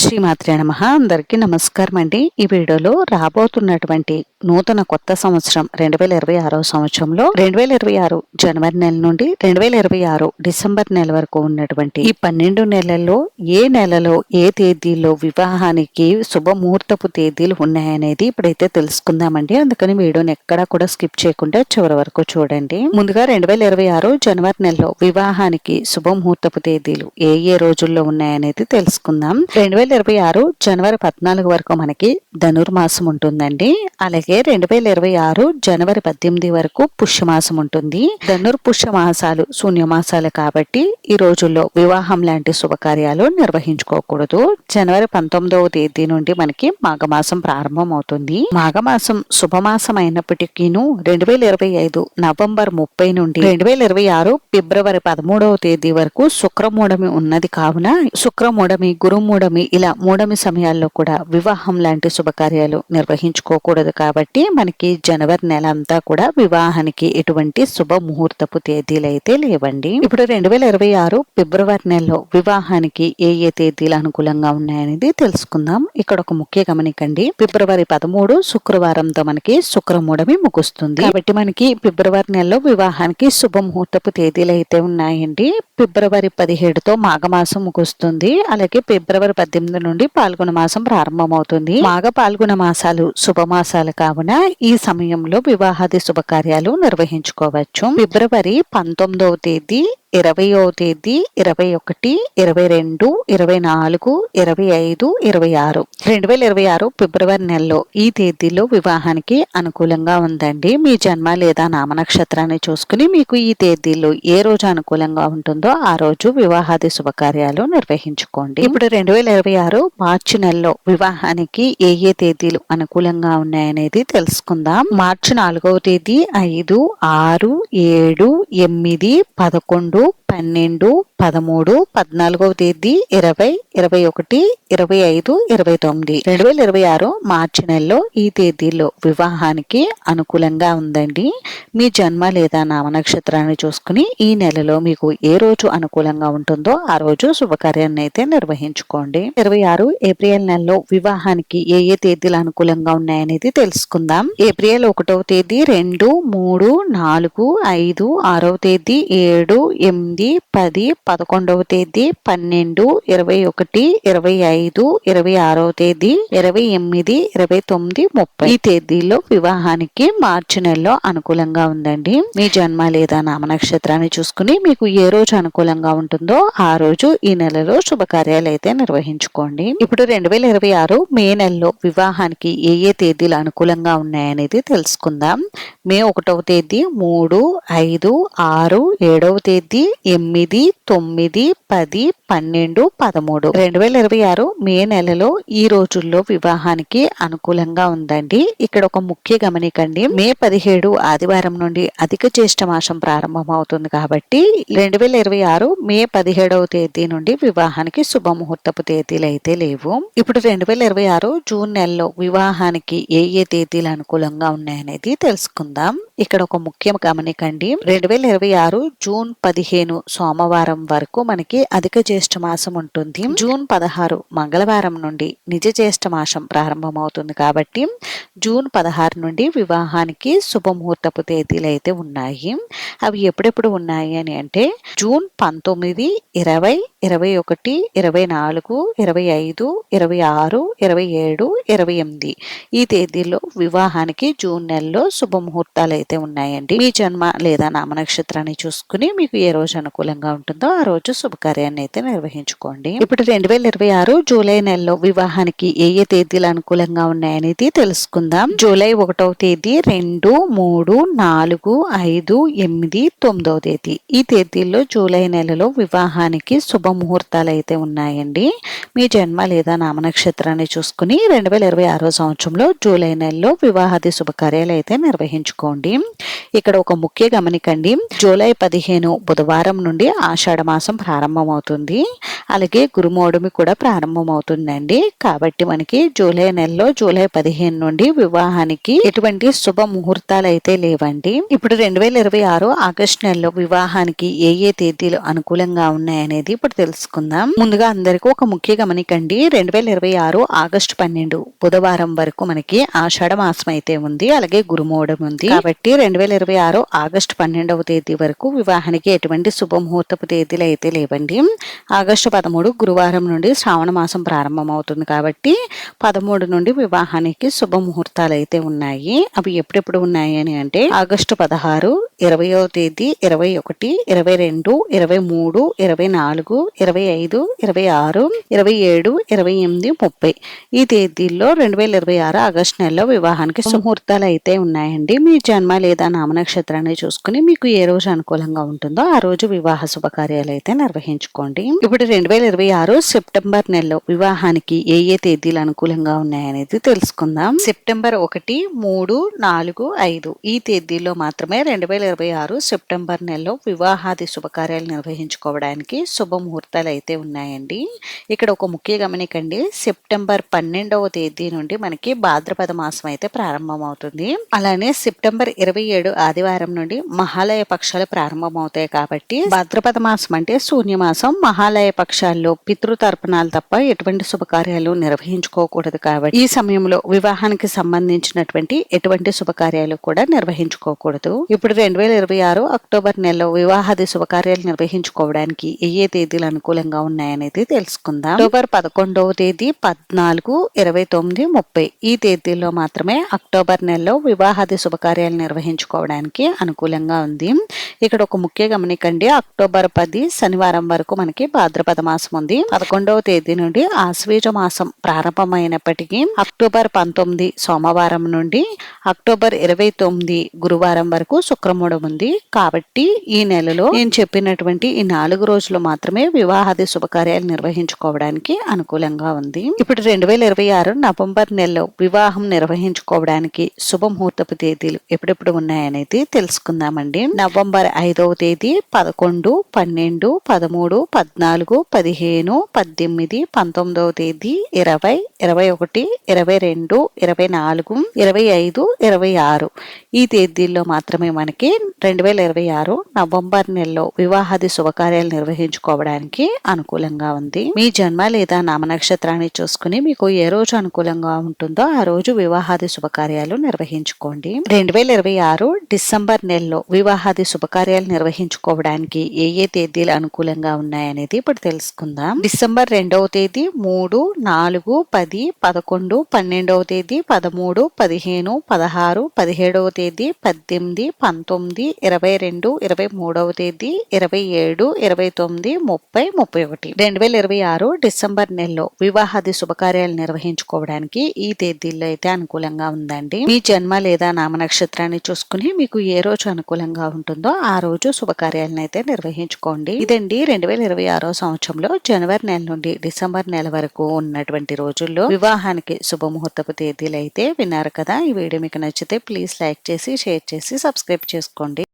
శ్రీమాత్రే నమః. అందరికీ నమస్కారం అండి. ఈ వీడియోలో రాబోతున్నటువంటి నూతన కొత్త సంవత్సరం 2026 సంవత్సరంలో 2026 జనవరి నెల నుండి 2026 డిసెంబర్ నెల వరకు ఉన్నటువంటి ఈ 12 నెలల్లో ఏ నెలలో ఏ తేదీలో వివాహానికి శుభముహూర్తపు తేదీలు ఉన్నాయనేది ఇప్పుడైతే తెలుసుకుందామండి. అందుకని వీడియోని ఎక్కడా కూడా స్కిప్ చేయకుండా చివరి వరకు చూడండి. ముందుగా 2026 జనవరి నెలలో వివాహానికి శుభముహూర్తపు తేదీలు ఏ రోజుల్లో ఉన్నాయనేది తెలుసుకుందాం. 2026 జనవరి 14 వరకు మనకి ధనుర్మాసం ఉంటుందండి. అలాగే 2026 జనవరి 18 వరకు పుష్యమాసం ఉంటుంది. పుష్య మాసాలు శూన్యమాసాలు కాబట్టి ఈ రోజుల్లో వివాహం లాంటి శుభకార్యాలు నిర్వహించుకోకూడదు. జనవరి 19వ తేదీ నుండి మనకి మాఘమాసం ప్రారంభం అవుతుంది. మాఘమాసం శుభమాసం అయినప్పటికీను 2025 నవంబర్ 30 నుండి 2026 ఫిబ్రవరి 13వ తేదీ వరకు శుక్రమూఢమి ఉన్నది కావున శుక్రమూఢమి గురుమూఢమి ఇలా మూఢమి సమయాల్లో కూడా వివాహం లాంటి శుభకార్యాలు నిర్వహించుకోకూడదు. కాబట్టి మనకి జనవరి నెల అంతా కూడా వివాహానికి ఎటువంటి శుభ ముహూర్తపు తేదీలు అయితే లేవండి. ఇప్పుడు 2026 ఫిబ్రవరి నెలలో వివాహానికి ఏ తేదీలు అనుకూలంగా ఉన్నాయనేది తెలుసుకుందాం. ఇక్కడ ఒక ముఖ్య గమనికండి, ఫిబ్రవరి 13 శుక్రవారంతో మనకి శుక్రమూఢమి ముగుస్తుంది. కాబట్టి మనకి ఫిబ్రవరి నెలలో వివాహానికి శుభ ముహూర్తపు తేదీలు అయితే ఉన్నాయండి. ఫిబ్రవరి 17తో మాఘమాసం ముగుస్తుంది. అలాగే ఫిబ్రవరి 18 నుండి పాల్గొన మాసం ప్రారంభమవుతుంది. మాఘ పాల్గొన మాసాలు శుభమాసాలు కావున ఈ సమయంలో వివాహాది శుభకార్యాలు నిర్వహించుకోవచ్చు. ఫిబ్రవరి 19వ తేదీ 20వ తేదీ 21 22 24 25 26 2026 ఫిబ్రవరి నెలలో ఈ తేదీలో వివాహానికి అనుకూలంగా ఉందండి. మీ జన్మ లేదా నామ నక్షత్రాన్ని చూసుకుని మీకు ఈ తేదీలో ఏ రోజు అనుకూలంగా ఉంటుందో ఆ రోజు వివాహాది శుభకార్యాలు నిర్వహించుకోండి. ఇప్పుడు 2026 మార్చి నెలలో వివాహానికి ఏ తేదీలు అనుకూలంగా ఉన్నాయనేది తెలుసుకుందాం. మార్చి 4వ తేదీ 5 6 7 8 11 12 13 14వ తేదీ 20 21 25 29 2026 మార్చి నెలలో ఈ తేదీలో వివాహానికి అనుకూలంగా ఉందండి. మీ జన్మ లేదా నామ నక్షత్రాన్ని చూసుకుని ఈ నెలలో మీకు ఏ రోజు అనుకూలంగా ఉంటుందో ఆ రోజు శుభకార్యాన్ని అయితే నిర్వహించుకోండి. 26 ఏప్రిల్ నెలలో వివాహానికి ఏ తేదీలు అనుకూలంగా ఉన్నాయనేది తెలుసుకుందాం. ఏప్రిల్ 1వ తేదీ 2 3 4 5 6వ తేదీ 7 8 10 11వ తేదీ 12 21 25 26వ తేదీ 28 29 30 ఈ తేదీలో వివాహానికి మార్చి నెలలో అనుకూలంగా ఉందండి. మీ జన్మ లేదా నామ నక్షత్రాన్ని చూసుకుని మీకు ఏ రోజు అనుకూలంగా ఉంటుందో ఆ రోజు ఈ నెలలో శుభకార్యాలు అయితే నిర్వహించుకోండి. ఇప్పుడు 2026 మే నెలలో వివాహానికి ఏ తేదీలు అనుకూలంగా ఉన్నాయనేది తెలుసుకుందాం. మే 1వ తేదీ 3 5 6 7వ తేదీ 8 9 10 12 13 2026 మే నెలలో ఈ రోజుల్లో వివాహానికి అనుకూలంగా ఉందండి. ఇక్కడ ఒక ముఖ్య గమనికండి, మే 17 ఆదివారం నుండి అధిక జ్యేష్ఠ మాసం ప్రారంభం అవుతుంది. కాబట్టి 2026 మే 17వ తేదీ నుండి వివాహానికి శుభముహూర్తపు తేదీలు అయితే లేవు. ఇప్పుడు 2026 జూన్ నెలలో వివాహానికి ఏ తేదీలు అనుకూలంగా ఉన్నాయనేది తెలుసుకుందాం. ఇక్కడ ఒక ముఖ్య గమనికండి, 2026 జూన్ 15 సోమవారం వరకు మనకి అధిక జ్యేష్ఠ మాసం ఉంటుంది. జూన్ 16 మంగళవారం నుండి నిజ జ్యేష్ఠ మాసం ప్రారంభమవుతుంది. కాబట్టి జూన్ 16 నుండి వివాహానికి శుభముహూర్తపు తేదీలు అయితే ఉన్నాయి. అవి ఎప్పుడెప్పుడు ఉన్నాయి అని అంటే జూన్ 19 20 21 24 25 26 27 28 ఈ తేదీల్లో వివాహానికి జూన్ నెలలో శుభముహూర్తాలు అయితే ఉన్నాయండి. మీ జన్మ లేదా నామ నక్షత్రాన్ని చూసుకుని మీకు ఏ రోజు అనుకూలంగా ఉంటుందో ఆ రోజు శుభకార్యాన్ని అయితే నిర్వహించుకోండి. ఇప్పుడు 2026 జూలై నెలలో వివాహానికి ఏ తేదీలు అనుకూలంగా ఉన్నాయనేది తెలుసుకుందాం. జూలై 1వ తేదీ 2 3 4 5 8 9వ తేదీ ఈ తేదీల్లో జూలై నెలలో వివాహానికి శుభముహూర్తాలు అయితే ఉన్నాయండి. మీ జన్మ లేదా నామ నక్షత్రాన్ని చూసుకుని 2026 సంవత్సరంలో జూలై నెలలో వివాహాది శుభకార్యాలు అయితే నిర్వహించుకోండి. ఇక్కడ ఒక ముఖ్య గమనికండి, జూలై 15 బుధవారం నుండి ఆషాఢ మాసం ప్రారంభమవుతుంది. అలాగే గురుమౌఢమి కూడా ప్రారంభమవుతుందండి. కాబట్టి మనకి జూలై నెలలో జూలై 15 నుండి వివాహానికి ఎటువంటి శుభ ముహూర్తాలు అయితే లేవండి. ఇప్పుడు 2026 ఆగస్టు నెలలో వివాహానికి ఏ ఏ తేదీలు అనుకూలంగా ఉన్నాయనేది ఇప్పుడు తెలుసుకుందాం. ముందుగా అందరికీ ఒక ముఖ్య గమనికండి. 2026 ఆగస్టు 12 బుధవారం వరకు మనకి ఆషాఢ మాసం అయితే ఉంది. అలాగే గురుమౌఢం ఉంది. కాబట్టి 2026 ఆగస్టు 12వ తేదీ వరకు వివాహానికి ఎటువంటి శుభముహూర్తపు తేదీలు అయితే లేవండి. ఆగస్టు 13 గురువారం నుండి శ్రావణ మాసం ప్రారంభం అవుతుంది. కాబట్టి 13 నుండి వివాహానికి శుభముహూర్తాలు అయితే ఉన్నాయి. అవి ఎప్పుడెప్పుడు ఉన్నాయి అని అంటే ఆగస్టు 16, 20వ తేదీ, 21, 22, 23, 24, 25, 26, 27, 28, 30 ఈ తేదీల్లో 2026 ఆగస్టు నెలలో వివాహానికి శుభముహూర్తాలు అయితే ఉన్నాయండి. మీ జన్మ లేదా నామ నక్షత్రాన్ని చూసుకుని మీకు ఏ రోజు అనుకూలంగా ఉంటుందో ఆ రోజు వివాహ శుభకార్యాలు అయితే నిర్వహించుకోండి. ఇప్పుడు 2026 సెప్టెంబర్ నెలలో వివాహానికి ఏ ఏ తేదీలు అనుకూలంగా ఉన్నాయనేది తెలుసుకుందాం. సెప్టెంబర్ 1, 3, 4, 5 ఈ తేదీల్లో మాత్రమే 2026 సెప్టెంబర్ నెలలో వివాహాది శుభకార్యాలు నిర్వహించుకోవడానికి శుభముహూర్తాలు అయితే ఉన్నాయండి. ఇక్కడ ఒక ముఖ్య గమనికండి. సెప్టెంబర్ 12వ తేదీ నుండి మనకి భాద్రపద మాసం అయితే ప్రారంభమవుతుంది. అలానే సెప్టెంబర్ 27 ఆదివారం నుండి మహాలయ పక్షాలు ప్రారంభమవుతాయి. కాబట్టి భాద్రపద మాసం అంటే శూన్యమాసం. మహాలయ పక్షాల్లో పితృతర్పణాలు తప్ప ఎటువంటి శుభకార్యాలు నిర్వహించుకోకూడదు. కాబట్టి ఈ సమయంలో వివాహానికి సంబంధించినటువంటి ఎటువంటి శుభకార్యాలు కూడా నిర్వహించుకోకూడదు. ఇప్పుడు 2026 అక్టోబర్ నెలలో వివాహాది శుభకార్యాలు నిర్వహించుకోవడానికి ఏ తేదీలు అనుకూలంగా ఉన్నాయనేది తెలుసుకుందాం. అక్టోబర్ 11వ తేదీ, 14, 29, 30 ఈ తేదీల్లో మాత్రమే అక్టోబర్ నెలలో వివాహాది శుభకార్యాలు నిర్వహించుకోవడానికి అనుకూలంగా ఉంది. ఇక్కడ ఒక ముఖ్య గమనికండి. అక్టోబర్ 10 శనివారం వరకు మనకి భాద్రపద మాసం ఉంది. 11వ తేదీ నుండి ఆశ్వీజ మాసం ప్రారంభమైనప్పటికీ అక్టోబర్ 19 సోమవారం నుండి అక్టోబర్ 29 గురువారం వరకు శుక్రమూఢం ఉంది. కాబట్టి ఈ నెలలో నేను చెప్పినటువంటి ఈ 4 రోజులు మాత్రమే వివాహాది శుభకార్యాలు నిర్వహించుకోవడానికి అనుకూలంగా ఉంది. ఇప్పుడు 2026 నవంబర్ నెలలో వివాహం నిర్వహించుకోవడానికి శుభముహూర్తపు తేదీలు ఎప్పుడెప్పుడు ఉన్నాయనేది తెలుసుకుందామండి. నవంబర్ 5వ తేదీ, 11, 12, 13, 14, 15, 18, 19వ తేదీ, 20, 21, 22, 24, 25, 26 ఈ తేదీల్లో మాత్రమే మనకి 2026 నవంబర్ నెలలో వివాహాది శుభకార్యాలు నిర్వహించుకోవడానికి అనుకూలంగా ఉంది. మీ జన్మ లేదా నామ నక్షత్రాన్ని చూసుకుని మీకు ఏ రోజు అనుకూలంగా ఉంటుందో ఆ రోజు వివాహాది శుభకార్యాలు నిర్వహించుకోండి. 2026 డిసెంబర్ నెలలో వివాహాది శుభకార్యాలు నిర్వహించుకోవడానికి ఏ ఏ తేదీలు అనుకూలంగా ఉన్నాయనేది ఇప్పుడు తెలుసుకుందాం. డిసెంబర్ 2వ తేదీ, 3, 4, 10, 11, 12వ తేదీ, 13, 15, 16, 17వ తేదీ, 18, 19, 22, 23వ తేదీ, 27, 29, 30, 31 2026 డిసెంబర్ నెలలో వివాహాది శుభకార్యాలు నిర్వహించుకోవడానికి ఈ తేదీల్లో అయితే అనుకూలంగా ఉందండి. మీ జన్మ లేదా నామ నక్షత్రాన్ని చూసుకుని మీకు ఏ రోజు అనుకూలంగా ఉంటుందో ఆ రోజు శుభకార్యాలను అయితే నిర్వహించుకోండి. ఇదండి 2026 సంవత్సరంలో జనవరి నెల నుండి డిసెంబర్ నెల వరకు ఉన్నటువంటి రోజుల్లో వివాహానికి శుభముహూర్తపు తేదీలు అయితే విన్నారు కదా. ఈ వీడియో మీకు నచ్చితే ప్లీజ్ లైక్ చేసి, షేర్ చేసి, సబ్స్క్రైబ్ చేసుకోండి.